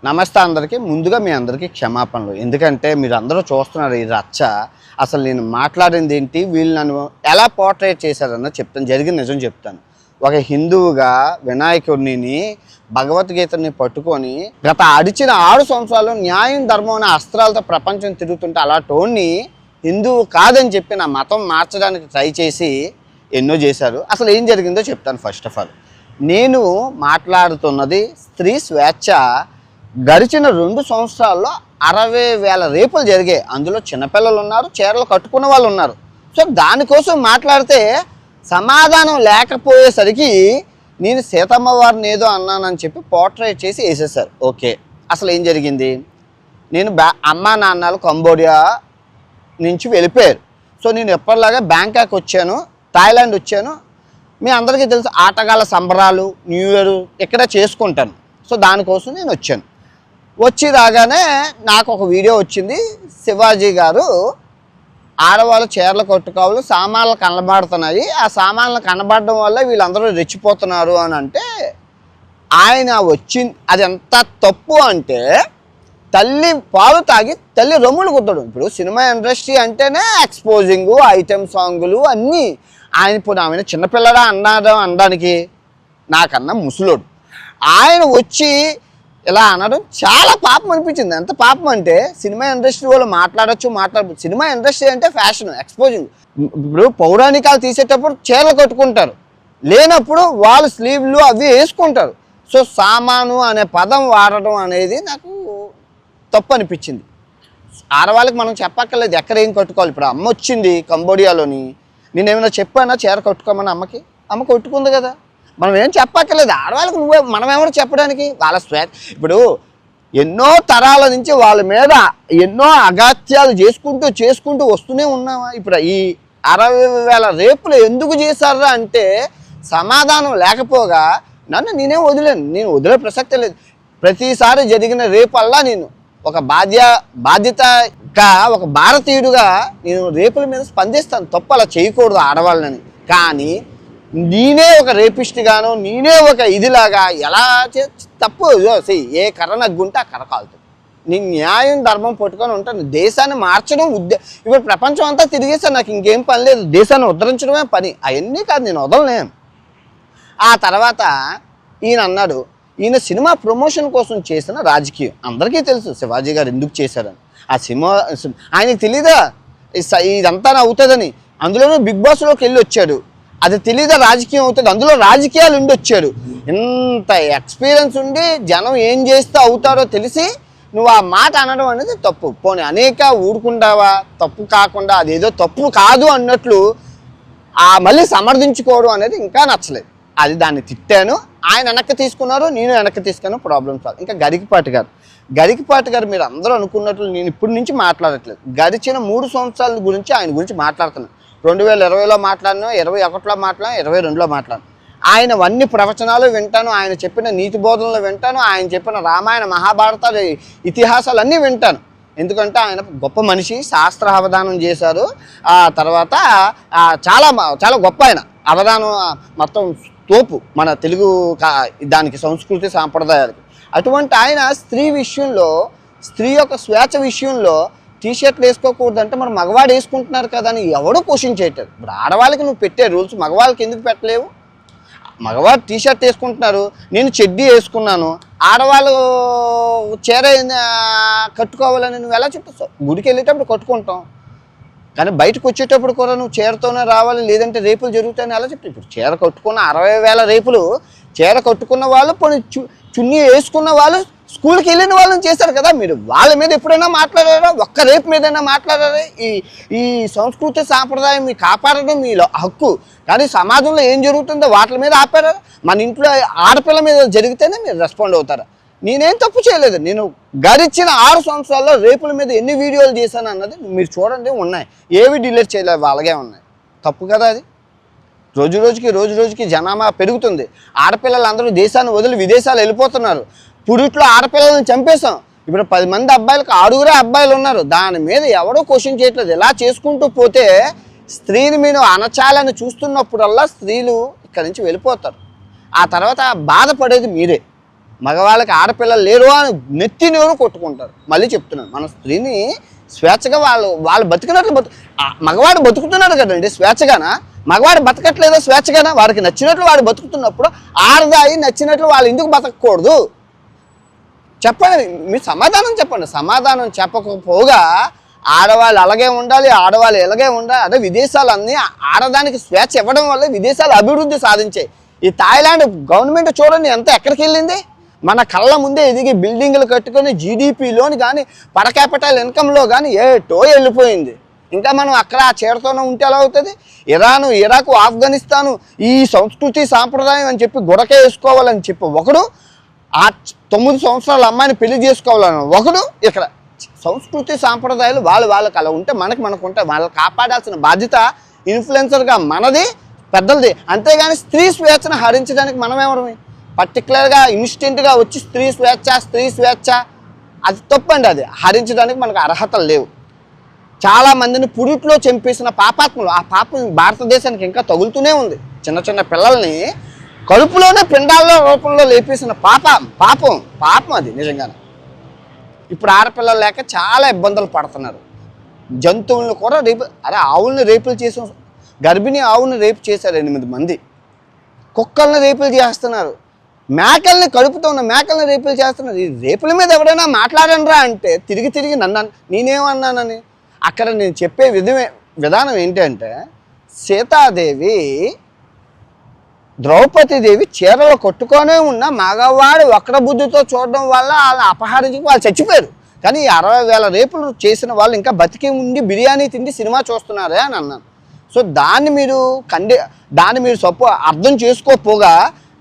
నమస్తే అందరికీ. ముందుగా మీ అందరికీ క్షమాపణలు. ఎందుకంటే మీరు అందరూ చూస్తున్నారు ఈ రచ్చ. అసలు నేను మాట్లాడింది ఏంటి, వీళ్ళు నన్ను ఎలా పోర్ట్రేట్ చేశారన్న చెప్తాను, జరిగిన నిజం చెప్తాను. ఒక హిందువుగా వినాయకుడిని భగవద్గీతని పట్టుకొని గత అడిచిన 6 సంవత్సరాలు న్యాయం ధర్మం అనే అస్త్రాలతో ప్రపంచం తిరుగుతుంటే అలా టోన్ని హిందువు కాదని చెప్పి నా మతం మార్చడానికి ట్రై చేసి ఎన్నో చేశారు. అసలు ఏం జరిగిందో చెప్తాను. ఫస్ట్ ఆఫ్ ఆల్ నేను మాట్లాడుతున్నది స్త్రీ స్వేచ్ఛ. గడిచిన 2 సంవత్సరాల్లో 60,000 రేపులు జరిగాయి. అందులో చిన్నపిల్లలు ఉన్నారు, చీరలు కట్టుకున్న వాళ్ళు ఉన్నారు. సో దానికోసం మాట్లాడితే సమాధానం లేకపోయేసరికి నేను సీతమ్మ వారిని ఏదో అన్నానని చెప్పి పోర్ట్రేట్ చేసి వేసేసారు. ఓకే, అసలు ఏం జరిగింది? నేను అమ్మా నాన్నలు కంబోడియా నుంచి వెళ్ళిపోయారు. సో నేను ఎప్పటిలాగా బ్యాంకాక్ వచ్చాను, థాయిలాండ్ వచ్చాను. మీ అందరికీ తెలుసు ఆటగాళ్ళ సంబరాలు న్యూ ఇయర్ ఇక్కడ చేసుకుంటాను. సో దానికోసం నేను వచ్చాను. వచ్చి రాగానే నాకు ఒక వీడియో వచ్చింది. శివాజీ గారు ఆడవాళ్ళు చీరలు కట్టుకోవాలి, సామాన్లు కనబడుతున్నాయి, ఆ సామాన్లు కనబడడం వల్ల వీళ్ళందరూ రెచ్చిపోతున్నారు అని అంటే ఆయన వచ్చింది. అది ఎంత తప్పు అంటే తల్లి పాలు తాగి తల్లి రొమ్ములు కుట్టడం. ఇప్పుడు సినిమా ఇండస్ట్రీ అంటేనే ఎక్స్పోజింగ్, ఐటెం సాంగులు అన్నీ. ఆయన ఇప్పుడు ఆమె చిన్నపిల్లడా అనడానికి నాకన్నా ముసలోడు. ఆయన వచ్చి ఇలా అనడం చాలా పాపం అనిపించింది. ఎంత పాపం అంటే సినిమా ఇండస్ట్రీ వాళ్ళు మాట్లాడచ్చు. సినిమా ఇండస్ట్రీ అంటే ఫ్యాషన్, ఎక్స్పోజింగ్. ఇప్పుడు పౌరాణికాలు తీసేటప్పుడు చీరలు కట్టుకుంటారు, లేనప్పుడు వాళ్ళు స్లీవ్లు అవి వేసుకుంటారు. సో సామాను అనే పదం వాడడం అనేది నాకు తప్పు అనిపించింది. ఆడవాళ్ళకి మనం చెప్పక్కర్లేదు ఎక్కడ ఏం కట్టుకోవాలి. ఇప్పుడు అమ్మ వచ్చింది కంబోడియాలోని, నేనేమైనా చెప్పానా చీర కట్టుకోమని? అమ్మ కట్టుకుంది కదా, మనం ఏం చెప్పక్కర్లేదు. ఆడవాళ్ళకి మనం ఎవరు చెప్పడానికి? వాళ్ళ ఇప్పుడు ఎన్నో తరాల నుంచి వాళ్ళ మీద ఎన్నో అగాత్యాలు చేసుకుంటూ వస్తూనే ఉన్నావా? ఇప్పుడు ఈ 60,000 రేపులు ఎందుకు చేశారా అంటే సమాధానం లేకపోగా నేనేం వదిలేను. నేను వదిలే ప్రసక్తే లేదు. ప్రతిసారి జరిగిన రేపల్లా నేను ఒక బాధ్యతగా ఒక భారతీయుడుగా నేను రేపుల మీద స్పందిస్తాను. తప్పు అలా చేయకూడదు ఆడవాళ్ళని. కానీ నేనే ఒక రేపిస్ట్గాను, నేనే ఒక ఇదిలాగా ఎలా తప్పు. ఏ కర్ర నగ్గుంటే ఆ కర్ర కాలుతుంది. నేను న్యాయం ధర్మం పట్టుకొని ఉంటాను. దేశాన్ని మార్చడం ఇప్పుడు ప్రపంచం అంతా తిరిగేసాను, నాకు ఇంకేం పని లేదు. దేశాన్ని ఉద్ధరించడమే పని. అవన్నీ కాదు, నేను వదలలేను. ఆ తర్వాత ఈయన అన్నాడు, ఈయన సినిమా ప్రమోషన్ కోసం చేసిన రాజకీయం. అందరికీ తెలుసు శివాజీ గారు ఎందుకు చేశారని. ఆ సినిమా ఆయనకి తెలీదా ఇదంతా అవుతుందని? అందులోనూ బిగ్ బాస్లోకి వెళ్ళి వచ్చాడు. అది తెలీదా రాజకీయం అవుతుంది? అందులో రాజకీయాలు ఉండి వచ్చాడు. ఇంత ఎక్స్పీరియన్స్ ఉండి జనం ఏం చేస్తే అవుతారో తెలిసి నువ్వు ఆ మాట అనడం అనేది తప్పు. పోనీ అనేక ఊరుకుంటావా? తప్పు కాకుండా అదేదో తప్పు కాదు అన్నట్లు మళ్ళీ సమర్థించుకోవడం అనేది ఇంకా నచ్చలేదు. అది దాన్ని తిట్టాను. ఆయన వెనక్కి తీసుకున్నారు, నేను వెనక్కి తీసుకున్నాను. Problem solve. ఇంకా గరికపాటి గారు మీరు అందరూ అనుకున్నట్లు నేను ఇప్పటి నుంచి మాట్లాడట్లేదు. గడిచిన 3 సంవత్సరాల గురించి ఆయన గురించి మాట్లాడుతున్నాను. 2020లో మాట్లాడినా, 21లో మాట్లాడినా, 22లో మాట్లాడినా. ఆయన అన్ని ప్రవచనాలు వింటాను, ఆయన చెప్పిన నీతి బోధనలు వింటాను, ఆయన చెప్పిన రామాయణ మహాభారతాలు ఇతిహాసాలు అన్నీ వింటాను. ఎందుకంటే ఆయన గొప్ప మనిషి, శాస్త్ర అవధానం చేశారు. ఆ తర్వాత చాలా చాలా గొప్ప ఆయన అవధానం మొత్తం తోపు మన తెలుగు దానికి సంస్కృతి సాంప్రదాయాలకి. అటువంటి ఆయన స్త్రీ యొక్క స్వేచ్ఛ విషయంలో టీషర్ట్లు వేసుకోకూడదంటే మరి మగవాడు వేసుకుంటున్నారు కదా అని ఎవడో క్వశ్చన్ చేయటారు. ఇప్పుడు ఆడవాళ్ళకి నువ్వు పెట్టే రూల్స్ మగవాళ్ళకి ఎందుకు పెట్టలేవు? మగవాడు టీషర్ట్ వేసుకుంటున్నారు, నేను చెడ్డీ వేసుకున్నాను. ఆడవాళ్ళు చీర కట్టుకోవాలని నువ్వు ఎలా చెప్తావు? గుడికి వెళ్ళేటప్పుడు కట్టుకుంటాం, కానీ బయటకు వచ్చేటప్పుడు కూడా నువ్వు చీరతోనే రావాలి, లేదంటే రేపులు జరుగుతాయని ఎలా చెప్తావు? ఇప్పుడు చీర కట్టుకున్న 60,000 రేపులు, చీర కట్టుకున్న వాళ్ళు పోనీ చున్నీ వేసుకున్న వాళ్ళు స్కూల్కి వెళ్ళిన వాళ్ళని చేశారు కదా. మీరు వాళ్ళ మీద ఎప్పుడైనా మాట్లాడారా? ఒక్క రేపు మీదైనా మాట్లాడారా? ఈ సంస్కృతి సాంప్రదాయం మీ కాపాడడం మీ హక్కు, కానీ సమాజంలో ఏం జరుగుతుందో వాటి మీద ఆపారా? మన ఇంట్లో ఆడపిల్ల మీద జరిగితేనే మీరు రెస్పాండ్ అవుతారా? నేనేం తప్పు చేయలేదు. నేను గడిచిన 6 సంవత్సరాల్లో రేపుల మీద ఎన్ని వీడియోలు చేశాను అన్నది మీరు చూడండి, ఉన్నాయి. ఏవి డిలీట్ చేయలేదు, అలాగే ఉన్నాయి. తప్పు కదా అది. రోజు రోజుకి జనాభా పెరుగుతుంది. ఆడపిల్లలు అందరూ దేశాన్ని వదిలి విదేశాలు వెళ్ళిపోతున్నారు. పురిట్లో ఆడపిల్లలను చంపేశాం. ఇప్పుడు 10 మంది అబ్బాయిలకు 6 అబ్బాయిలు ఉన్నారు. దాని మీద ఎవడో క్వశ్చన్ చేయట్లేదు. ఇలా చేసుకుంటూ పోతే స్త్రీని మీరు అణచాలని చూస్తున్నప్పుడల్లా స్త్రీలు ఇక్కడి నుంచి వెళ్ళిపోతారు. ఆ తర్వాత బాధపడేది మీరే. మగవాళ్ళకి ఆడపిల్లలు లేరు అని నెత్తి నోరు కొట్టుకుంటారు. మళ్ళీ చెప్తున్నాను, మన స్త్రీని స్వేచ్ఛగా వాళ్ళు బతికినట్లు మగవాడు బతుకుతున్నాడు కదండి స్వేచ్ఛగానా? మగవాడు బతకట్లేదా స్వేచ్ఛగానా? వాడికి నచ్చినట్లు వాడు బతుకుతున్నప్పుడు ఆడదాయి నచ్చినట్లు వాళ్ళు ఎందుకు బతకకూడదు? చెప్పండి, మీరు సమాధానం చెప్పండి. సమాధానం చెప్పకపోగా ఆడవాళ్ళు అలాగే ఉండాలి, ఆడవాళ్ళు ఇలాగే ఉండాలి. అదే విదేశాలు అన్నీ ఆడదానికి స్వేచ్ఛ ఇవ్వడం వల్ల విదేశాలు అభివృద్ధి సాధించాయి. ఈ థాయిలాండ్ గవర్నమెంట్ చూడండి ఎంత ఎక్కడికి వెళ్ళింది. మన కళ్ళ ముందే ఎదిగి బిల్డింగ్లు కట్టుకొని జీడిపిలోని కానీ పర్ క్యాపిటల్ ఇన్కంలో కానీ ఏటో వెళ్ళిపోయింది. ఇంకా మనం అక్కడ చేరుతూనే ఉంటే ఎలా అవుతుంది? ఇరాను, ఇరాకు, ఆఫ్ఘనిస్తాను ఈ సంస్కృతి సాంప్రదాయం అని చెప్పి గుడకే వేసుకోవాలని చెప్పి ఒకడు, ఆ 9 సంవత్సరాల అమ్మాయిని పెళ్లి చేసుకోవాలని ఒకడు. ఇక్కడ సంస్కృతి సాంప్రదాయాలు వాళ్ళకి అలా ఉంటే మనకుంటే వాళ్ళు కాపాడాల్సిన బాధ్యత ఇన్ఫ్లుయెన్సర్గా మనది, పెద్దలది. అంతేగాని స్త్రీ స్వేచ్ఛను హరించడానికి మనమేమరమే పర్టికులర్గా ఇన్స్టెంట్గా వచ్చి స్త్రీ స్వేచ్ఛ అది తప్పండి. అది హరించడానికి మనకు అర్హతలు లేవు. చాలామందిని పురిట్లో చంపేసిన పాపాత్ములు, ఆ పాపం భారతదేశానికి ఇంకా తగులుతూనే ఉంది. చిన్న చిన్న పిల్లల్ని కడుపులోనే పిండాల రూపంలో లేపేసిన పాపం అది నిజంగానే. ఇప్పుడు ఆడపిల్లలు లేక చాలా ఇబ్బందులు పడుతున్నారు. జంతువులను కూడా ఆవుల్ని రేపులు చేసిన గర్భిణీ ఆవుని రేపు చేశారు 8 మంది. కుక్కల్ని రేపులు చేస్తున్నారు. మేకల్ని కడుపుతో ఉన్న మేకల్ని రేపులు చేస్తున్నారు. ఈ రేపుల మీద ఎవరైనా మాట్లాడనరా అంటే తిరిగి నన్ను నేనేమన్నానని. అక్కడ నేను చెప్పే విధానం ఏంటంటే, సీతాదేవి ద్రౌపదీదేవి చీరలు కొట్టుకొనే ఉన్న మగవాడు వక్ర బుద్ధితో చూడడం వల్ల వాళ్ళని అపహరించి వాళ్ళు చచ్చిపోయారు. కానీ 60,000 రేపులు చేసిన వాళ్ళు ఇంకా బతికి ఉండి బిర్యానీ తిండి సినిమా చూస్తున్నారే అని అన్నాను. సో దాన్ని మీరు అర్థం చేసుకోపోగా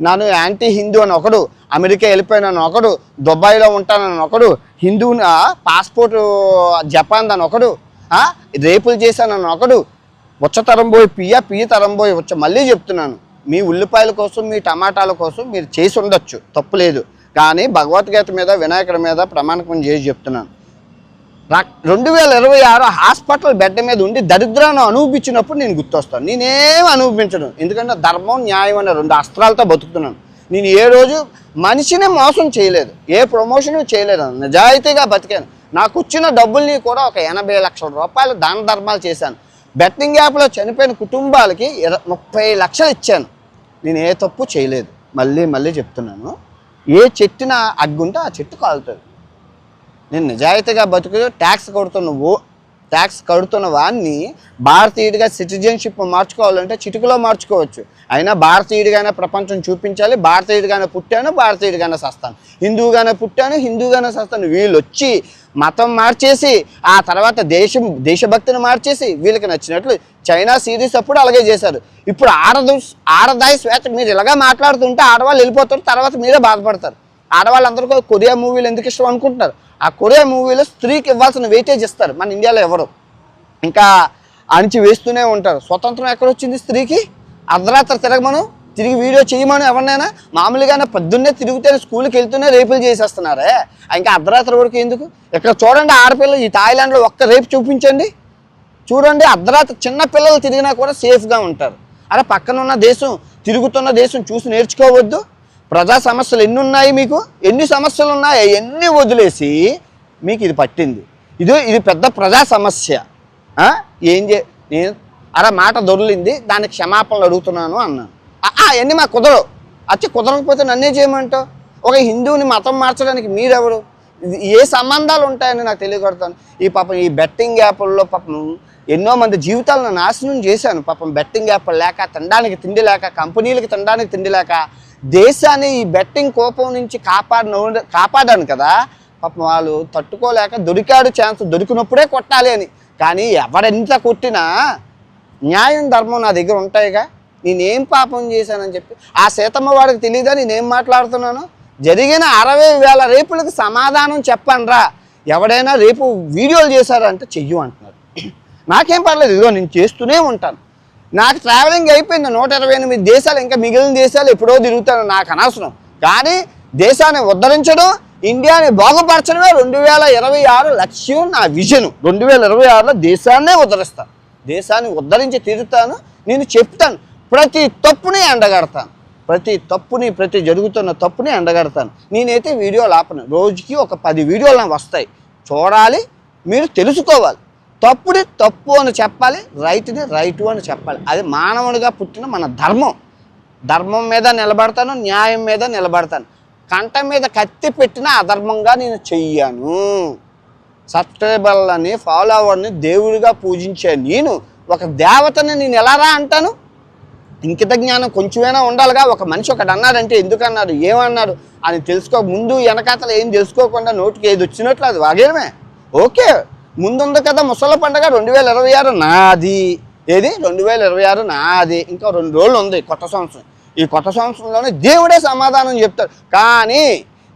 నన్ను యాంటీ హిందూ అని ఒకడు, అమెరికా వెళ్ళిపోయినాను ఒకడు, దుబాయ్లో ఉంటానని ఒకడు, హిందూని పాస్పోర్ట్ జపాన్ అని ఒకడు, రేపులు చేశానని ఒకడు, తరం పోయి పియ్య తరం పోయి మళ్ళీ చెప్తున్నాను, మీ ఉల్లిపాయల కోసం మీ టమాటాల కోసం మీరు చేసి ఉండొచ్చు, తప్పు లేదు. కానీ భగవద్గీత మీద వినాయకుడి మీద ప్రమాణకం చేసి చెప్తున్నాను. 2026 హాస్పిటల్ బెడ్ మీద ఉండి దరిద్రాన్ని అనుభవించినప్పుడు నేను గుర్తొస్తాను. నేనేం అనుభవించను, ఎందుకంటే ధర్మం న్యాయం అనే 2 అస్త్రాలతో బతుకుతున్నాను. నేను ఏ రోజు మనిషిని మోసం చేయలేదు, ఏ ప్రమోషన్ చేయలేదు, నిజాయితీగా బతికాను. నాకు వచ్చిన డబ్బుల్ని కూడా ఒక 80 లక్షల రూపాయలు దాన ధర్మాలు చేశాను. బెట్టింగ్ యాప్లో చనిపోయిన కుటుంబాలకి 30 లక్షలు ఇచ్చాను. నేను ఏ తప్పు చేయలేదు. మళ్ళీ చెప్తున్నాను, ఏ చెట్టున అగ్గుంటే ఆ చెట్టు కాలుతుంది. నేను నిజాయితీగా బతుకు ట్యాక్స్ కడుతున్న వాడిని భారతీయుడిగా సిటిజన్షిప్ మార్చుకోవాలంటే చిటికలో మార్చుకోవచ్చు. అయినా భారతీయుడిగానే ప్రపంచం చూపించాలి. భారతీయుడిగానే పుట్టాను, భారతీయుడిగానే సస్తాను, హిందువుగానే పుట్టాను, హిందువుగానే సస్తాను. వీళ్ళు వచ్చి మతం మార్చేసి ఆ తర్వాత దేశభక్తిని మార్చేసి వీళ్ళకి నచ్చినట్లు చైనా సిరీస్ అప్పుడు అలాగే చేశారు. ఇప్పుడు ఆడదాయి స్వేచ్ఛ మీరు ఇలాగా మాట్లాడుతుంటే ఆడవాళ్ళు వెళ్ళిపోతారు, తర్వాత మీరే బాధపడతారు. ఆడవాళ్ళందరికీ కొరియా మూవీలు ఎందుకు ఇష్టం అనుకుంటున్నారు. ఆ కొరియా మూవీలో స్త్రీకి ఇవ్వాల్సిన వెయిటేజ్ ఇస్తారు, మన ఇండియాలో ఎవరు. ఇంకా అణిచి వేస్తూనే ఉంటారు. స్వతంత్రం ఎక్కడొచ్చింది స్త్రీకి? అర్ధరాత్రి తిరిగి వీడియో చేయమని ఎవరినైనా మామూలుగానే పొద్దున్నే తిరుగుతూనే స్కూల్కి వెళ్తూనే రేపులు చేసేస్తున్నారే. ఇంకా అర్ధరాత్రి వరకు ఎందుకు? ఇక్కడ చూడండి, ఆడపిల్లలు ఈ థాయిలాండ్లో ఒక్క రేపు చూపించండి, చూడండి. అర్ధరాత్రి చిన్న పిల్లలు తిరిగినా కూడా సేఫ్గా ఉంటారు. అలా పక్కనున్న దేశం, తిరుగుతున్న దేశం చూసి నేర్చుకోవద్దు. ప్రజా సమస్యలు ఎన్ని ఉన్నాయి, మీకు ఎన్ని సమస్యలు ఉన్నాయి, ఎన్ని వదిలేసి మీకు ఇది పట్టింది. ఇది పెద్ద ప్రజా సమస్య. నేను మాట దొరికింది, దానికి క్షమాపణలు అడుగుతున్నాను అన్నాను. అవన్నీ మాకు కుదరవు. కుదరకపోతే నన్నే చేయమంటావు? ఒక హిందువుని మతం మార్చడానికి మీరెవరు? ఏ సంబంధాలు ఉంటాయని నాకు తెలియకూడతాను. ఈ బెట్టింగ్ యాప్ల్లో పాపం ఎన్నో మంది జీవితాలను నాశనం చేశాను. పాపం బెట్టింగ్ యాప్లు లేక తినడానికి తిండి లేక, కంపెనీలకి తినడానికి తిండి లేక, దేశాన్ని ఈ బెట్టింగ్ కోపం నుంచి కాపాడాను కదా. పాపం వాళ్ళు తట్టుకోలేక దొరికాడు ఛాన్స్, దొరికినప్పుడే కొట్టాలి అని. కానీ ఎవరెంత కొట్టినా న్యాయం ధర్మం నా దగ్గర ఉంటాయిగా. నేనేం పాపం చేశానని చెప్పి ఆ సీతమ్మ వాడికి తెలియదా నేనేం మాట్లాడుతున్నాను? జరిగిన 60,000 రేపులకు సమాధానం చెప్పండిరా. ఎవడైనా రేపు వీడియోలు చేశారంటే చెయ్యు అంటున్నారు. నాకేం పర్లేదు, ఇదిగో నేను చేస్తూనే ఉంటాను. నాకు ట్రావెలింగ్ అయిపోయింది, 128 దేశాలు, ఇంకా మిగిలిన దేశాలు ఎప్పుడో తిరుగుతాను, నాకు అనవసరం. కానీ దేశాన్ని ఉద్ధరించడం, ఇండియాని బాగుపరచడమే 2026 లక్ష్యం, నా విజన్. 2026లో దేశాన్నే ఉద్ధరిస్తాను, దేశాన్ని ఉద్ధరించి తీరుతాను. నేను చెప్తాను, ప్రతి తప్పుని ఎండగడతాను. ప్రతి తప్పుని ప్రతి జరుగుతున్న తప్పుని ఎండగడతాను. నేనైతే వీడియోలు ఆపను. రోజుకి ఒక 10 వీడియోలు నాకు వస్తాయి, చూడాలి, మీరు తెలుసుకోవాలి. తప్పుని తప్పు అని చెప్పాలి, రైట్ని రైటు అని చెప్పాలి. అది మానవుడిగా పుట్టిన మన ధర్మం. ధర్మం మీద నిలబడతాను, న్యాయం మీద నిలబడతాను. కంట మీద కత్తి పెట్టిన అధర్మంగా నేను చెయ్యను. సబ్స్క్రైబర్లని ఫాలోవర్ని దేవుడిగా పూజించే నేను ఒక దేవతని నేను ఎలా రా అంటాను? ఇంకిత జ్ఞానం కొంచెమైనా ఉండాలిగా. ఒక మనిషి ఒకటి అన్నాడంటే ఎందుకు అన్నాడు, ఏమన్నాడు అని తెలుసుకో. ముందు వెనకాతలు ఏం తెలుసుకోకుండా నోటికి ఏది వచ్చినట్లు అది వాగేమే. ఓకే, ముందుంది కదా ముసళ్ళ పండుగ 2026 నాది. ఏది 2026 నాది. ఇంకా 2 రోజులు ఉంది కొత్త సంవత్సరం. ఈ కొత్త సంవత్సరంలోనే దేవుడే సమాధానం చెప్తాడు. కానీ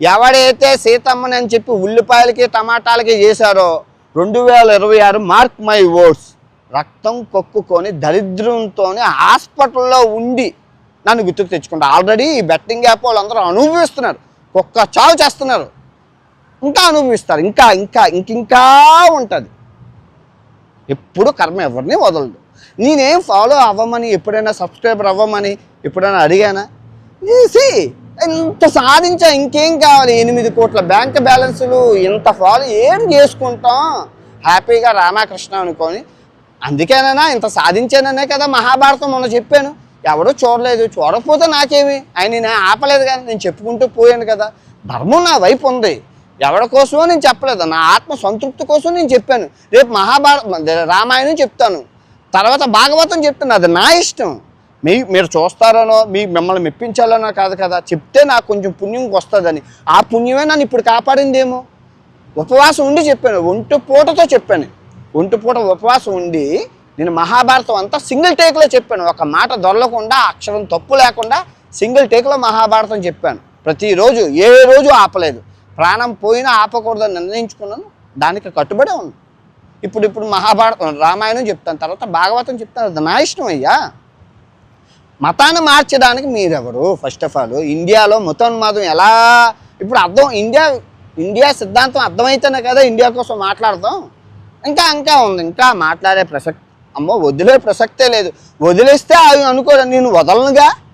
ఎవడైతే సీతమ్మని అని చెప్పి ఉల్లిపాయలకి టమాటాలకి చేశారో 2026 మార్క్ మై వర్డ్స్, రక్తం కొక్కుకొని దరిద్రంతో హాస్పిటల్లో ఉండి నన్ను గుర్తుకు తెచ్చుకుంటా. ఆల్రెడీ ఈ బెట్టింగ్ యాప్ వాళ్ళందరూ అనుభవిస్తున్నారు, కుక్క చావు చేస్తున్నారు, ఇంకా అనుభవిస్తారు, ఇంకా ఇంకా ఇంకింకా ఉంటుంది. ఎప్పుడు కర్మ ఎవరిని వదలదు. నేనేం ఫాలో అవ్వమని ఎప్పుడైనా సబ్స్క్రైబర్ అవ్వమని ఎప్పుడైనా అడిగానా? ఇంత సాధించా, ఇంకేం కావాలి? 8 కోట్ల బ్యాంక్ బ్యాలెన్సులు, ఇంత ఫాలో ఏం చేసుకుంటాం? హ్యాపీగా రామకృష్ణ అనుకొని. అందుకేనా ఇంత సాధించాననే కదా మహాభారతం మొన్న చెప్పాను. ఎవడో చూడలేదు, చూడకపోతే నాకేమి, ఆయన నేను ఆపలేదు కానీ నేను చెప్పుకుంటూ పోయాను కదా. ధర్మం నా వైపు ఉంది, ఎవరి కోసమో నేను చెప్పలేదు, నా ఆత్మ సంతృప్తి కోసం నేను చెప్పాను. రేపు రామాయణం చెప్తాను, తర్వాత భాగవతం చెప్తాను, అది నా ఇష్టం. మీరు చూస్తారనో మిమ్మల్ని మెప్పించాలనో కాదు కదా. చెప్తే నాకు కొంచెం పుణ్యం వస్తుందని. ఆ పుణ్యమే నన్ను ఇప్పుడు కాపాడిందేమో. ఉపవాసం ఉండి చెప్పాను, ఒంటి పూటతో చెప్పాను. ఒంటి పూట ఉపవాసం ఉండి నేను మహాభారతం అంతా సింగిల్ టేక్లో చెప్పాను. ఒక మాట దొరలకుండా, అక్షరం తప్పు లేకుండా సింగిల్ టేక్లో మహాభారతం చెప్పాను. ప్రతిరోజు ఏ రోజు ఆపలేదు. ప్రాణం పోయినా ఆపకూడదని నిర్ణయించుకున్నాను, దానికి కట్టుబడే ఉంది. ఇప్పుడు మహాభారతం రామాయణం చెప్తాను, తర్వాత భాగవతం చెప్తాను, అది నా ఇష్టం అయ్యా. మతాన్ని మార్చడానికి మీరెవరు? ఫస్ట్ ఆఫ్ ఆల్ ఇండియాలో మతోన్మాదం ఎలా ఇప్పుడు అర్థం, ఇండియా సిద్ధాంతం అర్థమైతేనే కదా ఇండియా కోసం మాట్లాడతాం. ఇంకా ఉంది, ఇంకా మాట్లాడే ప్రసక్తి, అమ్మో వదిలే ప్రసక్తే లేదు. వదిలేస్తే అవి అనుకోరు, నేను వదలనుగా.